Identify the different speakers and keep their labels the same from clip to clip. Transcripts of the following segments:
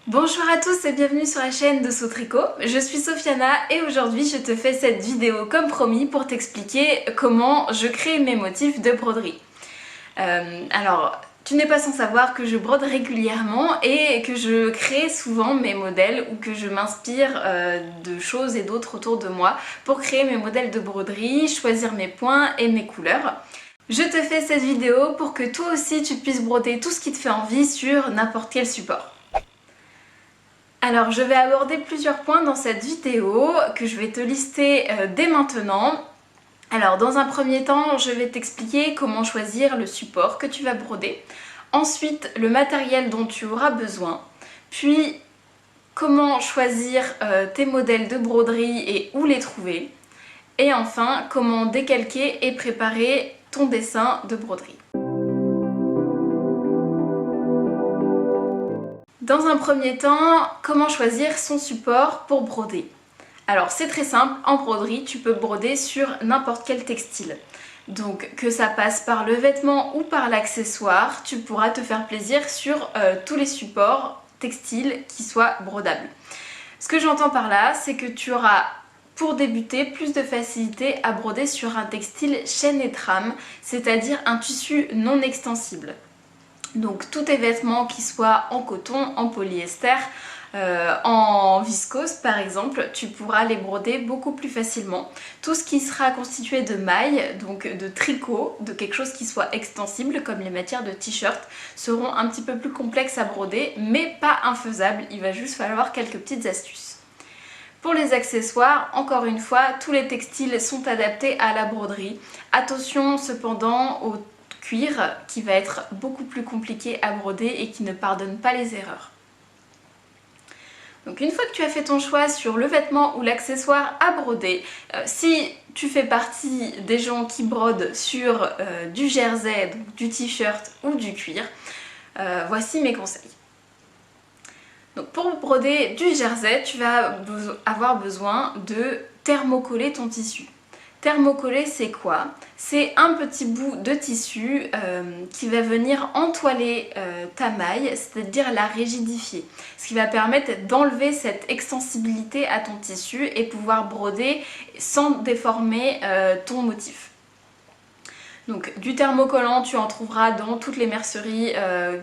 Speaker 1: Bonjour à tous et bienvenue sur la chaîne de Saut Tricot. Je suis Sofiana et aujourd'hui je te fais cette vidéo comme promis pour t'expliquer comment je crée mes motifs de broderie. Alors, tu n'es pas sans savoir que je brode régulièrement et que je crée souvent mes modèles ou que je m'inspire de choses et d'autres autour de moi pour créer mes modèles de broderie, choisir mes points et mes couleurs. Je te fais cette vidéo pour que toi aussi tu puisses broder tout ce qui te fait envie sur n'importe quel support. Alors je vais aborder plusieurs points dans cette vidéo que je vais te lister dès maintenant. Alors dans un premier temps, je vais t'expliquer comment choisir le support que tu vas broder. Ensuite, le matériel dont tu auras besoin. Puis comment choisir tes modèles de broderie et où les trouver. Et enfin, comment décalquer et préparer ton dessin de broderie. Dans un premier temps, comment choisir son support pour broder? Alors c'est très simple, en broderie tu peux broder sur n'importe quel textile. Donc que ça passe par le vêtement ou par l'accessoire, tu pourras te faire plaisir sur tous les supports textiles qui soient brodables. Ce que j'entends par là, c'est que tu auras pour débuter plus de facilité à broder sur un textile chaîne et trame, c'est-à-dire un tissu non extensible. Donc tous tes vêtements qui soient en coton, en polyester, en viscose par exemple, tu pourras les broder beaucoup plus facilement. Tout ce qui sera constitué de mailles, donc de tricot, de quelque chose qui soit extensible comme les matières de t-shirt, seront un petit peu plus complexes à broder mais pas infaisables, il va juste falloir quelques petites astuces. Pour les accessoires, encore une fois, tous les textiles sont adaptés à la broderie. Attention cependant au cuir qui va être beaucoup plus compliqué à broder et qui ne pardonne pas les erreurs. Donc une fois que tu as fait ton choix sur le vêtement ou l'accessoire à broder, si tu fais partie des gens qui brodent sur du jersey, donc du t-shirt ou du cuir, voici mes conseils. Donc pour broder du jersey, tu vas avoir besoin de thermocoller ton tissu. Thermocoller, c'est quoi? C'est un petit bout de tissu qui va venir entoiler ta maille, c'est-à-dire la rigidifier. Ce qui va permettre d'enlever cette extensibilité à ton tissu et pouvoir broder sans déformer ton motif. Donc du thermocollant, tu en trouveras dans toutes les merceries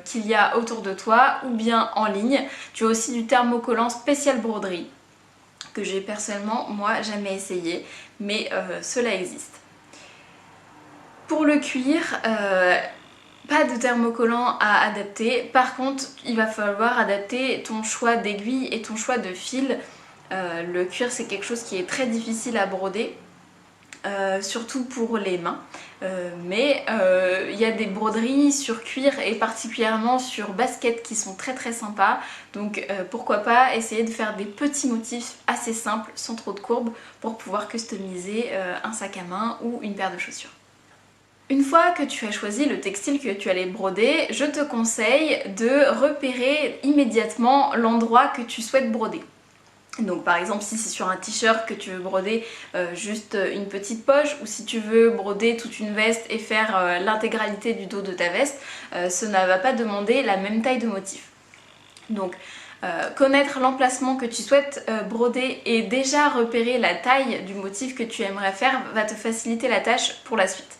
Speaker 1: qu'il y a autour de toi ou bien en ligne. Tu as aussi du thermocollant spécial broderie que j'ai personnellement moi jamais essayé, mais cela existe. Pour le cuir, pas de thermocollant à adapter, par contre il va falloir adapter ton choix d'aiguille et ton choix de fil. Le cuir c'est quelque chose qui est très difficile à broder. Surtout pour les mains, mais il y a des broderies sur cuir et particulièrement sur basket qui sont très sympas, donc pourquoi pas essayer de faire des petits motifs assez simples sans trop de courbes pour pouvoir customiser un sac à main ou une paire de chaussures. Une fois que tu as choisi le textile que tu allais broder, je te conseille de repérer immédiatement l'endroit que tu souhaites broder. Donc par exemple si c'est sur un t-shirt que tu veux broder juste une petite poche, ou si tu veux broder toute une veste et faire l'intégralité du dos de ta veste, ce ne va pas demander la même taille de motif. Donc connaître l'emplacement que tu souhaites broder et déjà repérer la taille du motif que tu aimerais faire va te faciliter la tâche pour la suite.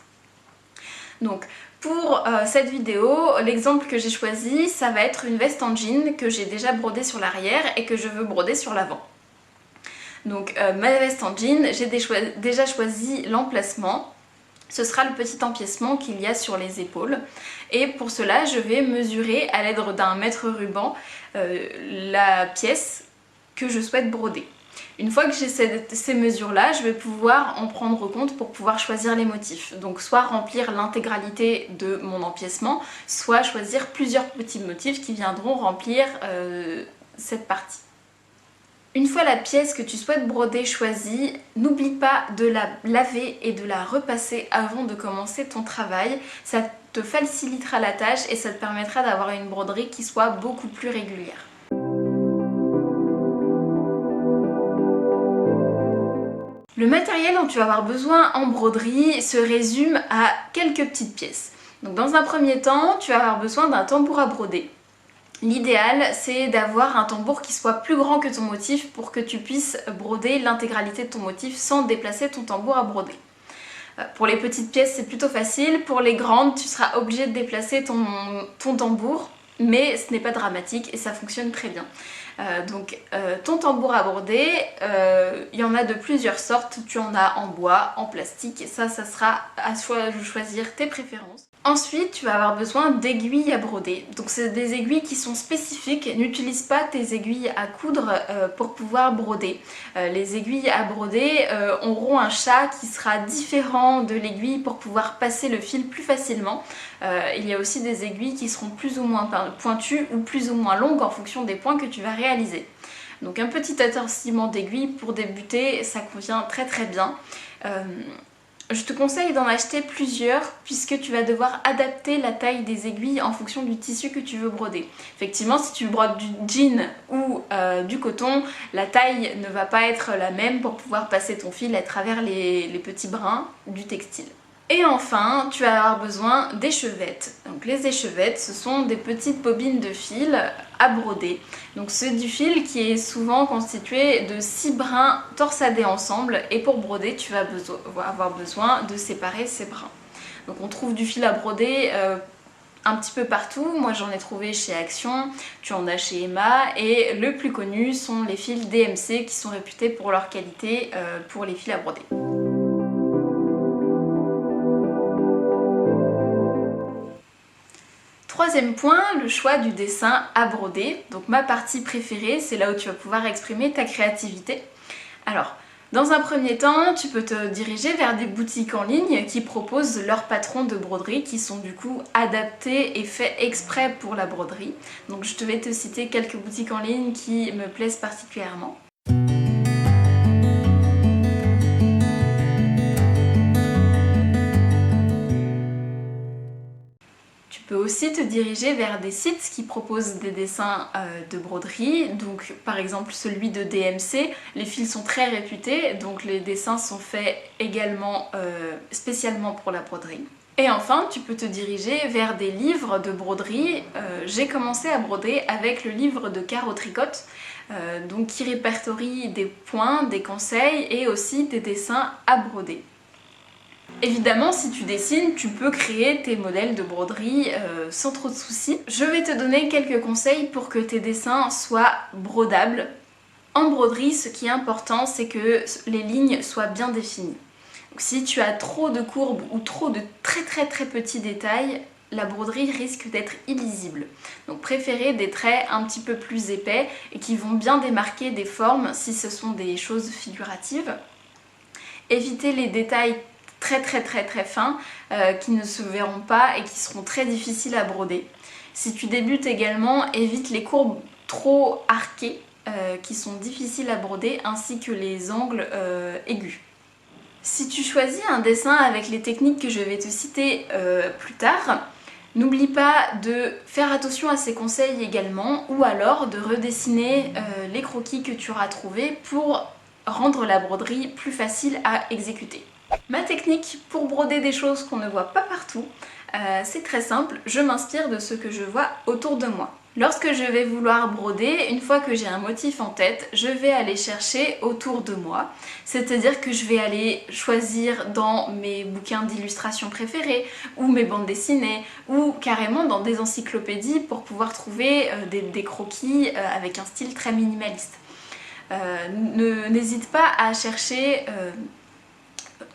Speaker 1: Donc pour cette vidéo, l'exemple que j'ai choisi, ça va être une veste en jean que j'ai déjà brodée sur l'arrière et que je veux broder sur l'avant. Donc ma veste en jean, j'ai déjà choisi l'emplacement. Ce sera le petit empiècement qu'il y a sur les épaules. Et pour cela, je vais mesurer à l'aide d'un mètre ruban la pièce que je souhaite broder. Une fois que j'ai ces mesures-là, je vais pouvoir en prendre compte pour pouvoir choisir les motifs. Donc soit remplir l'intégralité de mon empiècement, soit choisir plusieurs petits motifs qui viendront remplir cette partie. Une fois la pièce que tu souhaites broder choisie, n'oublie pas de la laver et de la repasser avant de commencer ton travail. Ça te facilitera la tâche et ça te permettra d'avoir une broderie qui soit beaucoup plus régulière. Le matériel dont tu vas avoir besoin en broderie se résume à quelques petites pièces. Donc dans un premier temps, tu vas avoir besoin d'un tambour à broder. L'idéal, c'est d'avoir un tambour qui soit plus grand que ton motif pour que tu puisses broder l'intégralité de ton motif sans déplacer ton tambour à broder. Pour les petites pièces, c'est plutôt facile. Pour les grandes, tu seras obligé de déplacer ton tambour, mais ce n'est pas dramatique et ça fonctionne très bien. Ton tambour à broder, il y en a de plusieurs sortes. Tu en as en bois, en plastique, et ça sera à choisir tes préférences. Ensuite, tu vas avoir besoin d'aiguilles à broder. Donc c'est des aiguilles qui sont spécifiques. N'utilise pas tes aiguilles à coudre pour pouvoir broder. Les aiguilles à broder auront un chat qui sera différent de l'aiguille pour pouvoir passer le fil plus facilement. Il y a aussi des aiguilles qui seront plus ou moins pointues ou plus ou moins longues en fonction des points que tu vas réaliser. Donc un petit assortiment d'aiguilles pour débuter, ça convient très très bien. Je te conseille d'en acheter plusieurs puisque tu vas devoir adapter la taille des aiguilles en fonction du tissu que tu veux broder. Effectivement, si tu brodes du jean ou du coton, la taille ne va pas être la même pour pouvoir passer ton fil à travers les petits brins du textile. Et enfin, tu vas avoir besoin d'échevettes. Donc les échevettes, ce sont des petites bobines de fil à broder. Donc c'est du fil qui est souvent constitué de 6 brins torsadés ensemble et pour broder, tu vas avoir besoin de séparer ces brins. Donc on trouve du fil à broder un petit peu partout. Moi j'en ai trouvé chez Action, tu en as chez Emma et le plus connu sont les fils DMC qui sont réputés pour leur qualité pour les fils à broder. Troisième point, le choix du dessin à broder. Donc ma partie préférée, c'est là où tu vas pouvoir exprimer ta créativité. Alors, dans un premier temps, tu peux te diriger vers des boutiques en ligne qui proposent leurs patrons de broderie qui sont du coup adaptés et faits exprès pour la broderie. Donc je vais te citer quelques boutiques en ligne qui me plaisent particulièrement. Tu peux aussi te diriger vers des sites qui proposent des dessins de broderie, donc par exemple celui de DMC, les fils sont très réputés, donc les dessins sont faits également spécialement pour la broderie. Et enfin, tu peux te diriger vers des livres de broderie. J'ai commencé à broder avec le livre de Caro Tricotte, donc qui répertorie des points, des conseils et aussi des dessins à broder. Évidemment, si tu dessines, tu peux créer tes modèles de broderie sans trop de soucis. Je vais te donner quelques conseils pour que tes dessins soient brodables. En broderie, ce qui est important, c'est que les lignes soient bien définies. Donc, si tu as trop de courbes ou trop de très petits détails, la broderie risque d'être illisible. Donc préférez des traits un petit peu plus épais et qui vont bien démarquer des formes si ce sont des choses figuratives. Évitez les détails très fins qui ne se verront pas et qui seront très difficiles à broder. Si tu débutes également, évite les courbes trop arquées qui sont difficiles à broder ainsi que les angles aigus. Si tu choisis un dessin avec les techniques que je vais te citer plus tard, n'oublie pas de faire attention à ces conseils également ou alors de redessiner les croquis que tu auras trouvés pour rendre la broderie plus facile à exécuter. Ma technique pour broder des choses qu'on ne voit pas partout, c'est très simple, je m'inspire de ce que je vois autour de moi. Lorsque je vais vouloir broder, une fois que j'ai un motif en tête, je vais aller chercher autour de moi. C'est-à-dire que je vais aller choisir dans mes bouquins d'illustration préférés, ou mes bandes dessinées, ou carrément dans des encyclopédies pour pouvoir trouver des croquis avec un style très minimaliste. N'hésite pas à chercher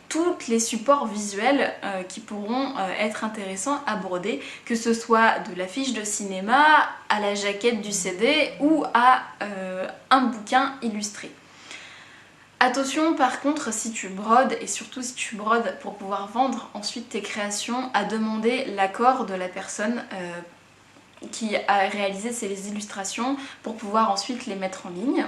Speaker 1: tous les supports visuels qui pourront être intéressants à broder, que ce soit de l'affiche de cinéma, à la jaquette du CD ou à un bouquin illustré. Attention par contre si tu brodes, et surtout si tu brodes pour pouvoir vendre ensuite tes créations, à demander l'accord de la personne qui a réalisé ces illustrations pour pouvoir ensuite les mettre en ligne.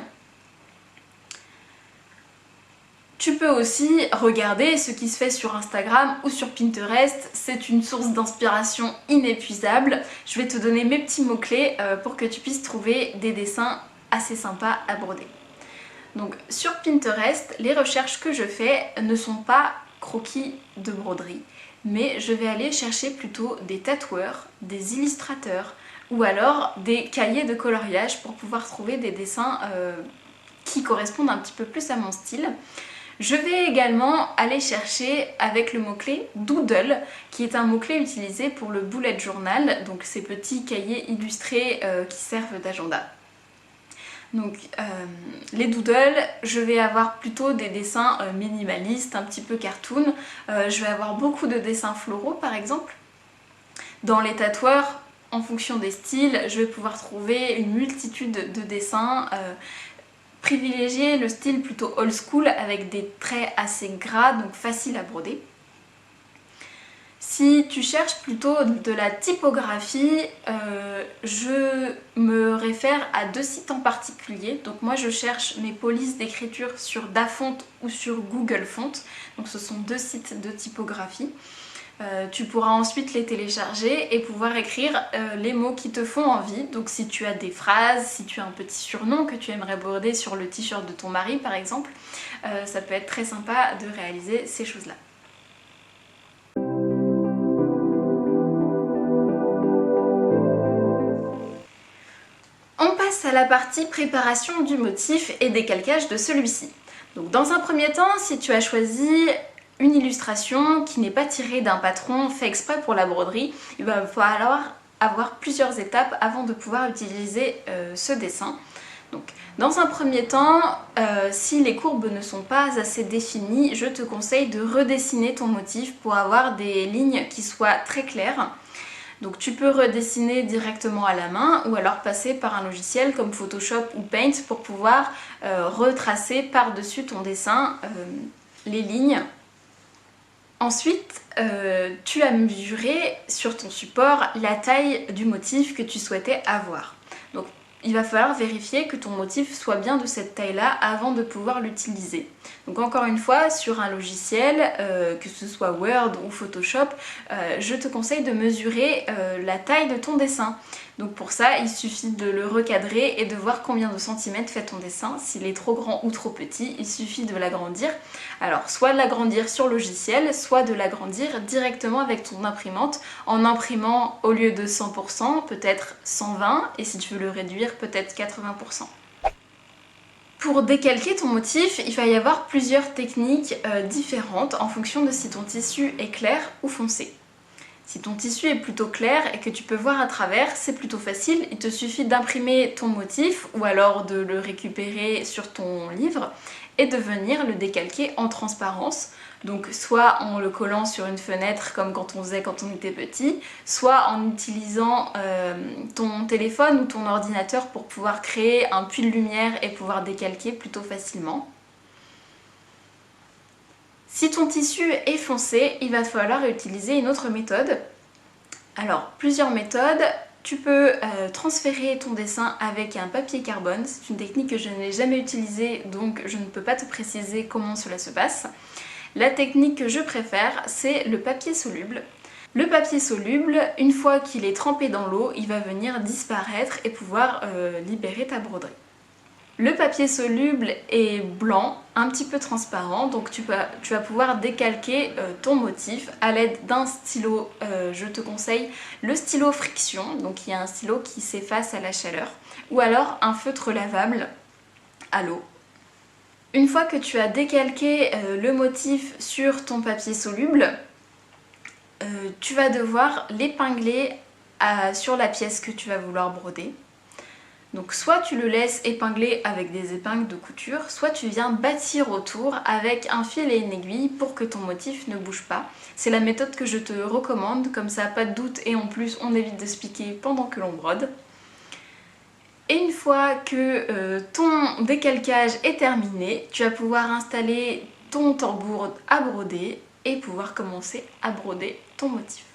Speaker 1: Tu peux aussi regarder ce qui se fait sur Instagram ou sur Pinterest, c'est une source d'inspiration inépuisable. Je vais te donner mes petits mots-clés pour que tu puisses trouver des dessins assez sympas à broder. Donc sur Pinterest, les recherches que je fais ne sont pas croquis de broderie, mais je vais aller chercher plutôt des tatoueurs, des illustrateurs ou alors des cahiers de coloriage pour pouvoir trouver des dessins qui correspondent un petit peu plus à mon style. Je vais également aller chercher avec le mot-clé Doodle, qui est un mot-clé utilisé pour le bullet journal, donc ces petits cahiers illustrés qui servent d'agenda. Donc les doodles, je vais avoir plutôt des dessins minimalistes, un petit peu cartoon. Je vais avoir beaucoup de dessins floraux par exemple. Dans les tatoueurs, en fonction des styles, je vais pouvoir trouver une multitude de dessins. Privilégier le style plutôt old school avec des traits assez gras, donc faciles à broder. Si tu cherches plutôt de la typographie, je me réfère à 2 sites en particulier. Donc moi je cherche mes polices d'écriture sur Dafont ou sur Google Font. Donc ce sont 2 sites de typographie. Tu pourras ensuite les télécharger et pouvoir écrire les mots qui te font envie. Donc si tu as des phrases, si tu as un petit surnom que tu aimerais broder sur le t-shirt de ton mari par exemple, ça peut être très sympa de réaliser ces choses-là. On passe à la partie préparation du motif et décalcage de celui-ci. Donc dans un premier temps, si tu as choisi une illustration qui n'est pas tirée d'un patron fait exprès pour la broderie, il va falloir avoir plusieurs étapes avant de pouvoir utiliser ce dessin. Donc, dans un premier temps, si les courbes ne sont pas assez définies, je te conseille de redessiner ton motif pour avoir des lignes qui soient très claires. Donc tu peux redessiner directement à la main ou alors passer par un logiciel comme Photoshop ou Paint pour pouvoir retracer par-dessus ton dessin les lignes. Ensuite, tu as mesuré sur ton support la taille du motif que tu souhaitais avoir. Donc il va falloir vérifier que ton motif soit bien de cette taille-là avant de pouvoir l'utiliser. Donc encore une fois, sur un logiciel, que ce soit Word ou Photoshop, je te conseille de mesurer la taille de ton dessin. Donc pour ça, il suffit de le recadrer et de voir combien de centimètres fait ton dessin. S'il est trop grand ou trop petit, il suffit de l'agrandir. Alors soit de l'agrandir sur logiciel, soit de l'agrandir directement avec ton imprimante en imprimant au lieu de 100%, peut-être 120, et si tu veux le réduire, peut-être 80%. Pour décalquer ton motif, il va y avoir plusieurs techniques différentes en fonction de si ton tissu est clair ou foncé. Si ton tissu est plutôt clair et que tu peux voir à travers, c'est plutôt facile. Il te suffit d'imprimer ton motif ou alors de le récupérer sur ton livre et de venir le décalquer en transparence. Donc soit en le collant sur une fenêtre comme quand on faisait quand on était petit, soit en utilisant ton téléphone ou ton ordinateur pour pouvoir créer un puits de lumière et pouvoir décalquer plutôt facilement. Si ton tissu est foncé, il va falloir utiliser une autre méthode. Alors, plusieurs méthodes. Tu peux transférer ton dessin avec un papier carbone. C'est une technique que je n'ai jamais utilisée, donc je ne peux pas te préciser comment cela se passe. La technique que je préfère, c'est le papier soluble. Le papier soluble, une fois qu'il est trempé dans l'eau, il va venir disparaître et pouvoir libérer ta broderie. Le papier soluble est blanc, un petit peu transparent, donc tu vas pouvoir décalquer ton motif à l'aide d'un stylo. Je te conseille le stylo friction, donc il y a un stylo qui s'efface à la chaleur, ou alors un feutre lavable à l'eau. Une fois que tu as décalqué le motif sur ton papier soluble, tu vas devoir l'épingler sur la pièce que tu vas vouloir broder. Donc soit tu le laisses épingler avec des épingles de couture, soit tu viens bâtir autour avec un fil et une aiguille pour que ton motif ne bouge pas. C'est la méthode que je te recommande, comme ça pas de doute et en plus on évite de se piquer pendant que l'on brode. Et une fois que ton décalcage est terminé, tu vas pouvoir installer ton tambour à broder et pouvoir commencer à broder ton motif.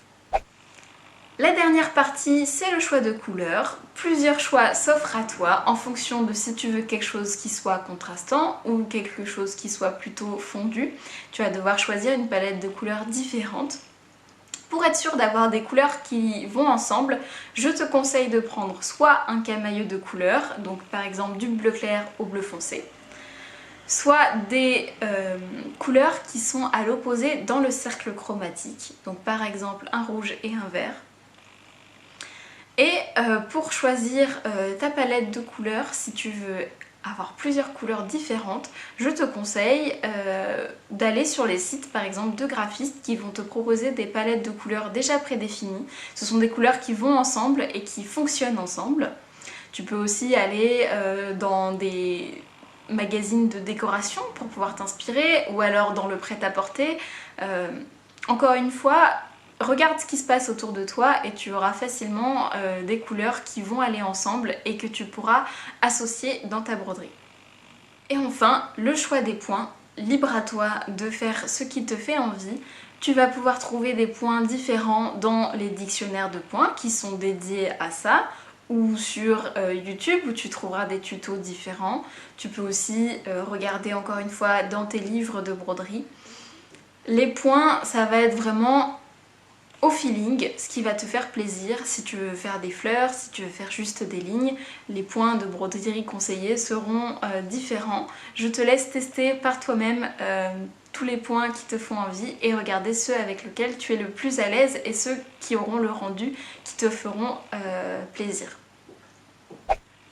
Speaker 1: La dernière partie, c'est le choix de couleurs. Plusieurs choix s'offrent à toi en fonction de si tu veux quelque chose qui soit contrastant ou quelque chose qui soit plutôt fondu. Tu vas devoir choisir une palette de couleurs différentes. Pour être sûr d'avoir des couleurs qui vont ensemble, je te conseille de prendre soit un camailleux de couleurs, donc par exemple du bleu clair au bleu foncé, soit des couleurs qui sont à l'opposé dans le cercle chromatique, donc par exemple un rouge et un vert. Et pour choisir ta palette de couleurs, si tu veux avoir plusieurs couleurs différentes, je te conseille d'aller sur les sites par exemple de graphistes qui vont te proposer des palettes de couleurs déjà prédéfinies. Ce sont des couleurs qui vont ensemble et qui fonctionnent ensemble. Tu peux aussi aller dans des magazines de décoration pour pouvoir t'inspirer, ou alors dans le prêt-à-porter. Encore une fois, regarde ce qui se passe autour de toi et tu auras facilement des couleurs qui vont aller ensemble et que tu pourras associer dans ta broderie. Et enfin, le choix des points. Libre à toi de faire ce qui te fait envie. Tu vas pouvoir trouver des points différents dans les dictionnaires de points qui sont dédiés à ça, ou sur YouTube où tu trouveras des tutos différents. Tu peux aussi regarder encore une fois dans tes livres de broderie. Les points, ça va être vraiment au feeling, ce qui va te faire plaisir. Si tu veux faire des fleurs, si tu veux faire juste des lignes, les points de broderie conseillés seront différents. Je te laisse tester par toi-même tous les points qui te font envie et regarder ceux avec lesquels tu es le plus à l'aise et ceux qui auront le rendu qui te feront plaisir.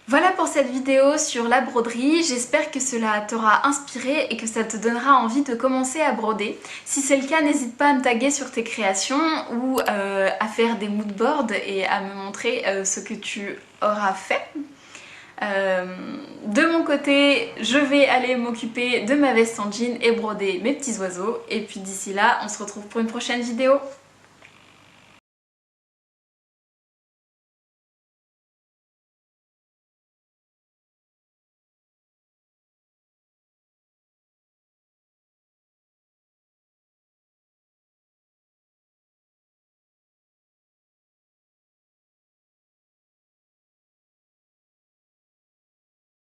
Speaker 1: Voilà pour cette vidéo sur la broderie, j'espère que cela t'aura inspiré et que ça te donnera envie de commencer à broder. Si c'est le cas, n'hésite pas à me taguer sur tes créations ou à faire des moodboards et à me montrer ce que tu auras fait. De mon côté, je vais aller m'occuper de ma veste en jean et broder mes petits oiseaux. Et puis d'ici là, on se retrouve pour une prochaine vidéo.